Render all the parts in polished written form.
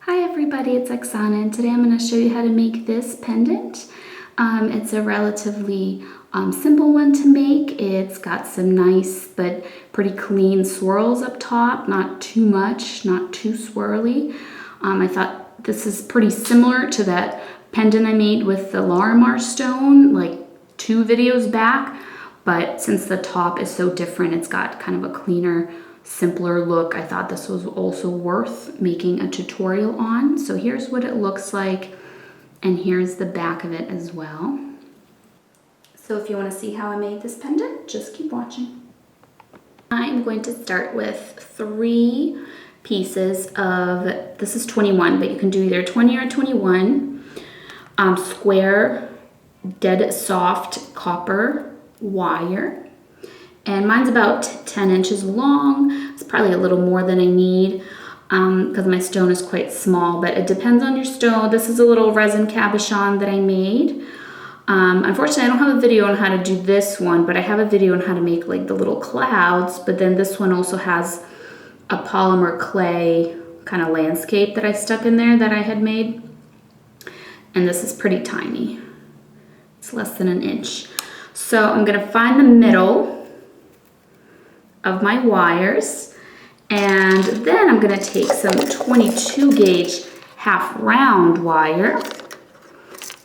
Hi everybody, it's Oksana, and today I'm going to show you how to make this pendant. It's a relatively simple one to make. It's got some nice but pretty clean swirls up top, not too much, not too swirly. I thought this is pretty similar to that pendant I made with the Larimar stone like 2 videos back, but since the top is so different, it's got kind of a cleaner, simpler look. I thought this was also worth making a tutorial on. So here's what it looks like, and here's the back of it as well. So if you want to see how I made this pendant, just keep watching. I'm going to start with 3 pieces of, this is 21, but you can do either 20 or 21, square, dead soft copper wire. And mine's about 10 inches long. It's probably a little more than I need because my stone is quite small, but it depends on your stone. This is a little resin cabochon that I made. Unfortunately, I don't have a video on how to do this one, but I have a video on how to make like the little clouds. But then this one also has a polymer clay kind of landscape that I stuck in there that I had made. And this is pretty tiny. It's less than 1 inch. So I'm gonna find the middle of my wires, and then I'm gonna take some 22 gauge half round wire,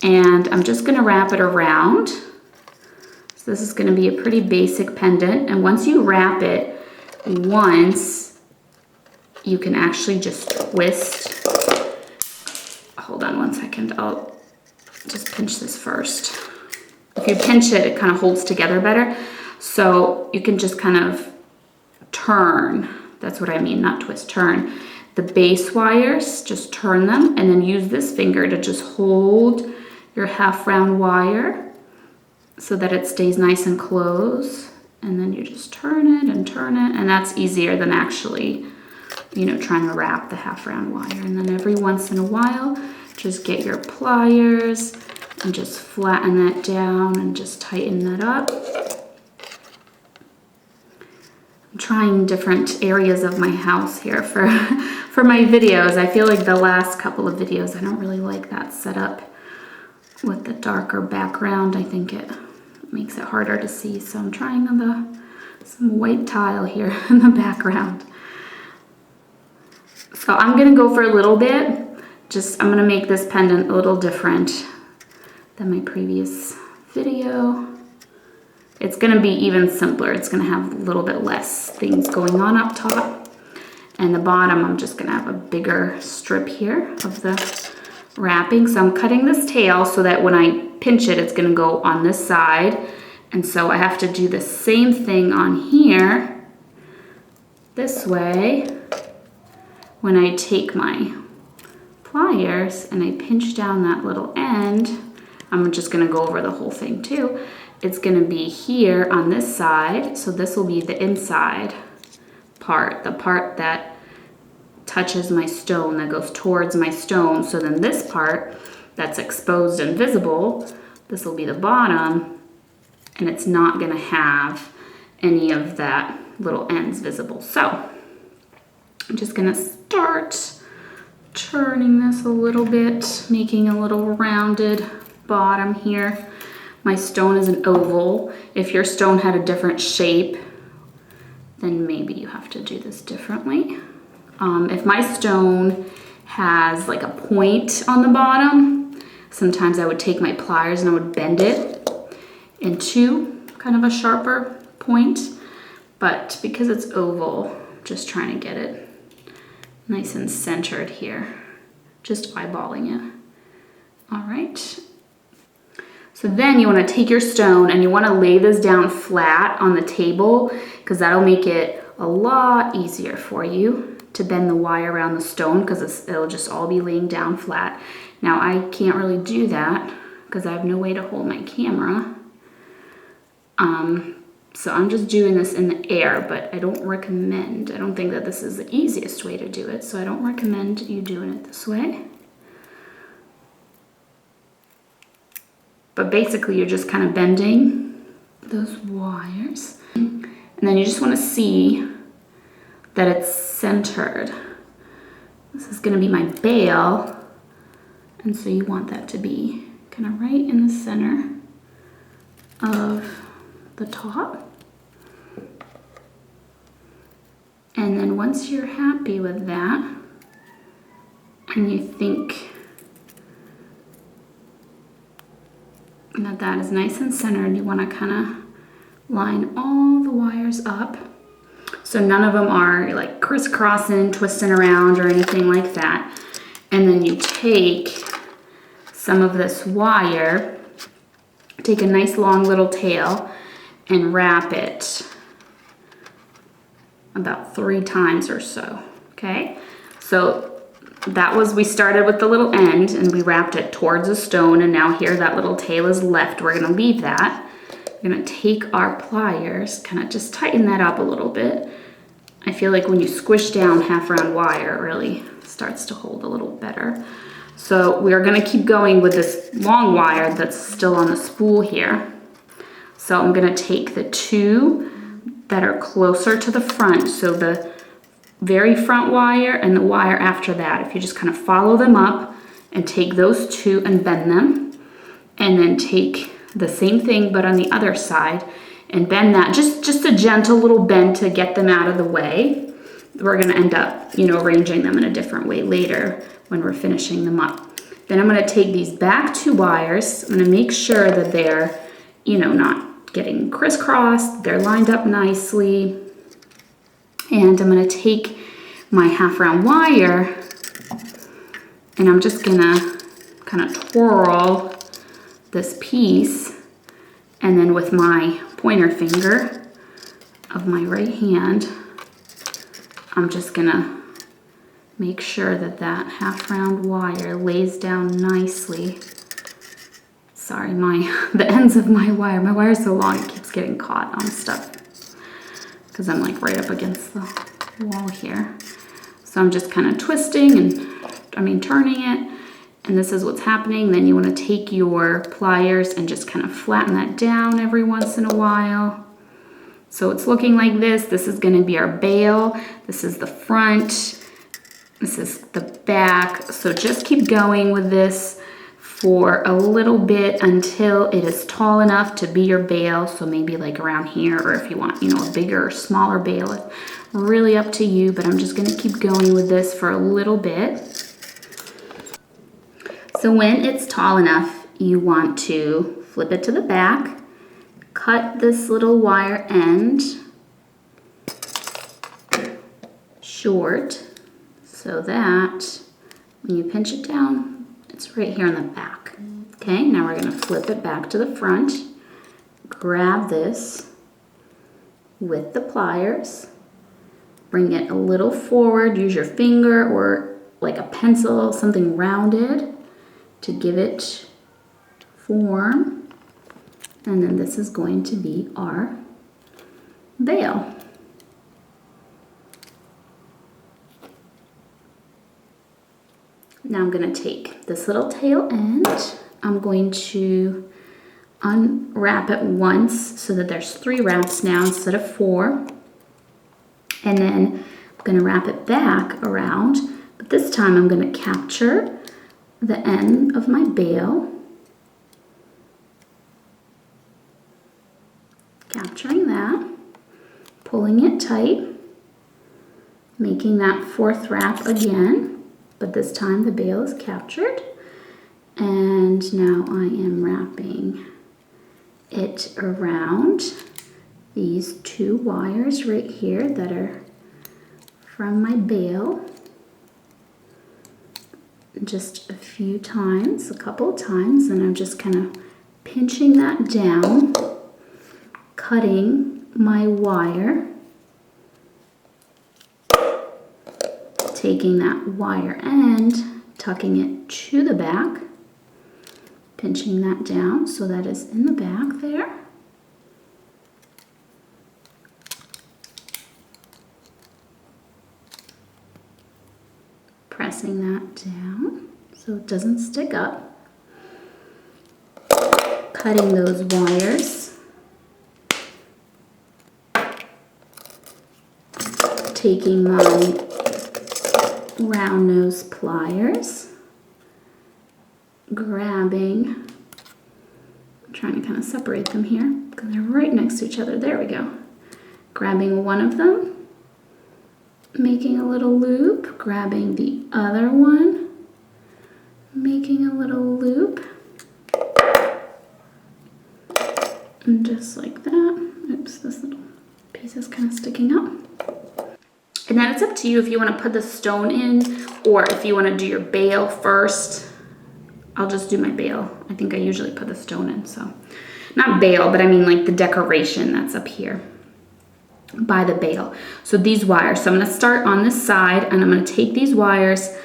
and I'm just gonna wrap it around. So this is gonna be a pretty basic pendant, and once you wrap it once, you can actually just twist. Hold on 1 second, I'll just pinch this first. If you pinch it, it kind of holds together better. So you can just kind of turn, that's what I mean, not twist, turn the base wires, just turn them, and then use this finger to just hold your half round wire so that it stays nice and close. And then you just turn it, and that's easier than actually, you know, trying to wrap the half round wire. And then every once in a while, just get your pliers and just flatten that down and just tighten that up. I'm trying different areas of my house here for my videos. I feel like the last couple of videos, I don't really like that setup with the darker background. I think it makes it harder to see. So I'm trying on some white tile here in the background. So I'm gonna go for a little bit. I'm gonna make this pendant a little different than my previous video. It's gonna be even simpler. It's gonna have a little bit less things going on up top. And the bottom, I'm just gonna have a bigger strip here of the wrapping. So I'm cutting this tail so that when I pinch it, it's gonna go on this side. And so I have to do the same thing on here, this way. When I take my pliers and I pinch down that little end, I'm just gonna go over the whole thing too. It's gonna be here on this side. So this will be the inside part, the part that touches my stone, that goes towards my stone. So then this part that's exposed and visible, this will be the bottom, and it's not gonna have any of that little ends visible. So I'm just gonna start turning this a little bit, making a little rounded bottom here. My stone is an oval. If your stone had a different shape, then maybe you have to do this differently. If my stone has like a point on the bottom, sometimes I would take my pliers and I would bend it into kind of a sharper point. But because it's oval, I'm just trying to get it nice and centered here, just eyeballing it. All right. So then you want to take your stone and you want to lay this down flat on the table, because that'll make it a lot easier for you to bend the wire around the stone, because it'll just all be laying down flat. Now I can't really do that because I have no way to hold my camera. So I'm just doing this in the air, but I don't think that this is the easiest way to do it, so I don't recommend you doing it this way. But basically you're just kind of bending those wires. And then you just want to see that it's centered. This is gonna be my bail. And so you want that to be kind of right in the center of the top. And then once you're happy with that, and you think that that is nice and centered, you want to kind of line all the wires up. So none of them are like crisscrossing, twisting around or anything like that. And then you take some of this wire, take a nice long little tail and wrap it about 3 times or so, okay? So that was, we started with the little end and we wrapped it towards a stone, and now here that little tail is left. We're gonna leave that. We're gonna take our pliers, kind of just tighten that up a little bit. I feel like when you squish down half round wire, it really starts to hold a little better. So we're gonna keep going with this long wire that's still on the spool here. So I'm gonna take the 2 that are closer to the front, so the very front wire and the wire after that. If you just kind of follow them up and take those 2 and bend them, and then take the same thing but on the other side and bend that, just a gentle little bend to get them out of the way. We're gonna end up, you know, arranging them in a different way later when we're finishing them up. Then I'm gonna take these back 2 wires. I'm gonna make sure that they're, you know, not getting crisscrossed, they're lined up nicely. And I'm gonna take my half round wire and I'm just gonna kind of twirl this piece, and then with my pointer finger of my right hand, I'm just gonna make sure that that half round wire lays down nicely. Sorry, the ends of my wire is so long it keeps getting caught on stuff because I'm like right up against the wall here. So I'm just kind of twisting and turning it, and this is what's happening. Then you want to take your pliers and just kind of flatten that down every once in a while. So it's looking like this. This is going to be our bail. This is the front. This is the back. So just keep going with this for a little bit until it is tall enough to be your bail. So maybe like around here, or if you want, you know, a bigger or smaller bail, it's really up to you, but I'm just going to keep going with this for a little bit. So when it's tall enough, you want to flip it to the back, cut this little wire end short so that when you pinch it down, it's right here in the back. Okay, now we're going to flip it back to the front, grab this with the pliers, bring it a little forward, use your finger or like a pencil, something rounded to give it form. And then this is going to be our bail. Now I'm going to take this little tail end, I'm going to unwrap it once so that there's 3 wraps now instead of 4. And then I'm going to wrap it back around, but this time I'm going to capture the end of my bail, capturing that, pulling it tight, making that 4th wrap again, but this time the bail is captured. And now I am wrapping it around these 2 wires right here that are from my bail. Just a few times, a couple of times, and I'm just kind of pinching that down, cutting my wire, taking that wire end, tucking it to the back, pinching that down so that is in the back there. Pressing that down so it doesn't stick up. Cutting those wires. Taking my round nose pliers, grabbing, I'm trying to kind of separate them here because they're right next to each other. There we go. Grabbing one of them, making a little loop, grabbing the other one, making a little loop, and just like that. Oops, this little piece is kind of sticking up. And then it's up to you if you want to put the stone in or if you want to do your bail first. I'll just do my bail. I think I usually put the stone in, so. Not bail, but I mean like the decoration that's up here by the bail. So these wires, so I'm gonna start on this side and I'm gonna take these wires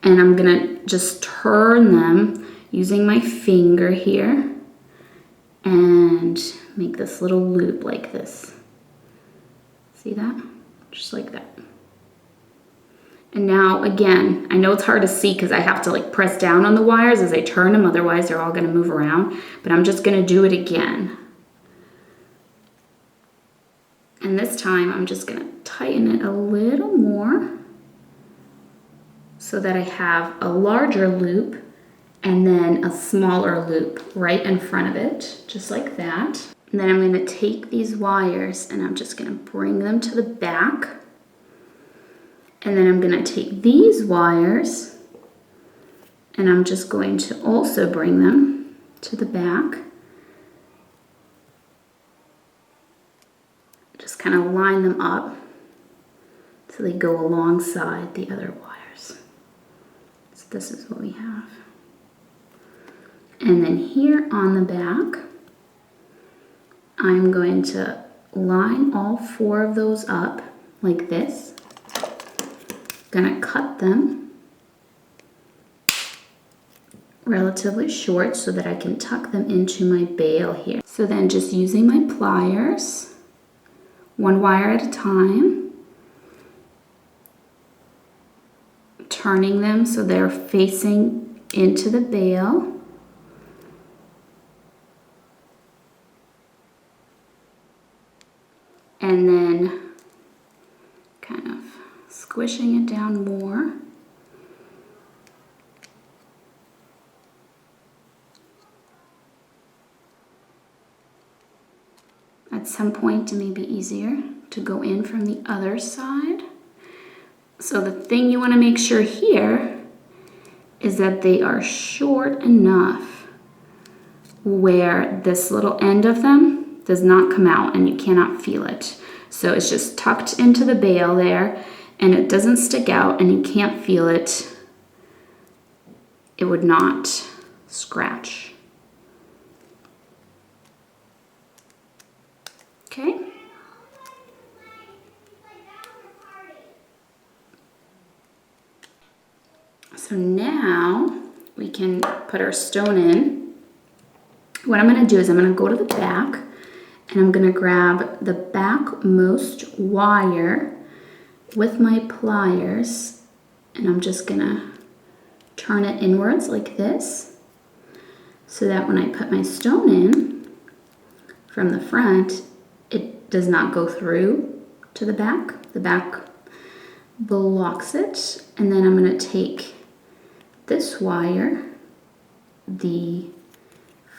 and I'm gonna just turn them using my finger here and make this little loop like this. See that? Just like that. And now again, I know it's hard to see because I have to like press down on the wires as I turn them, otherwise they're all gonna move around, but I'm just gonna do it again. And this time I'm just gonna tighten it a little more so that I have a larger loop and then a smaller loop right in front of it, just like that. And then I'm gonna take these wires and I'm just gonna bring them to the back. And then I'm gonna take these wires and I'm just going to also bring them to the back. Just kind of line them up so they go alongside the other wires. So this is what we have. And then here on the back, I'm going to line all 4 of those up like this. Gonna cut them relatively short so that I can tuck them into my bail here. So then just using my pliers, 1 wire at a time, turning them so they're facing into the bail. And then kind of squishing it down more. At some point it may be easier to go in from the other side. So the thing you want to make sure here is that they are short enough where this little end of them does not come out and you cannot feel it. So it's just tucked into the bail there and it doesn't stick out and you can't feel it. It would not scratch. Okay. So now we can put our stone in. What I'm going to do is I'm going to go to the back and I'm going to grab the backmost wire with my pliers and I'm just going to turn it inwards like this so that when I put my stone in from the front, it does not go through to the back. The back blocks it. And then I'm going to take this wire, the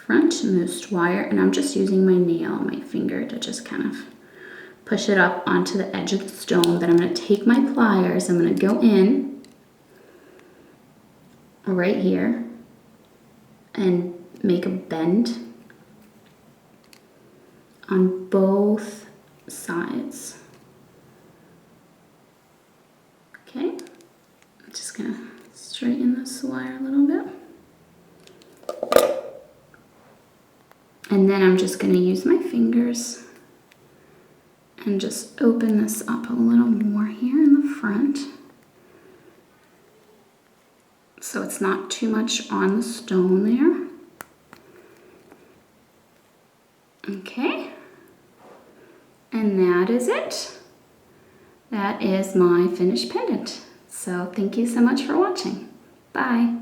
frontmost wire, and I'm just using my nail, my finger, to just kind of push it up onto the edge of the stone. Then I'm going to take my pliers, I'm going to go in right here and make a bend on both sides. Okay, I'm just going to straighten this wire a little bit. And then I'm just going to use my fingers and just open this up a little more here in the front so it's not too much on the stone there. Okay, and that is it. That is my finished pendant. So thank you so much for watching. Bye.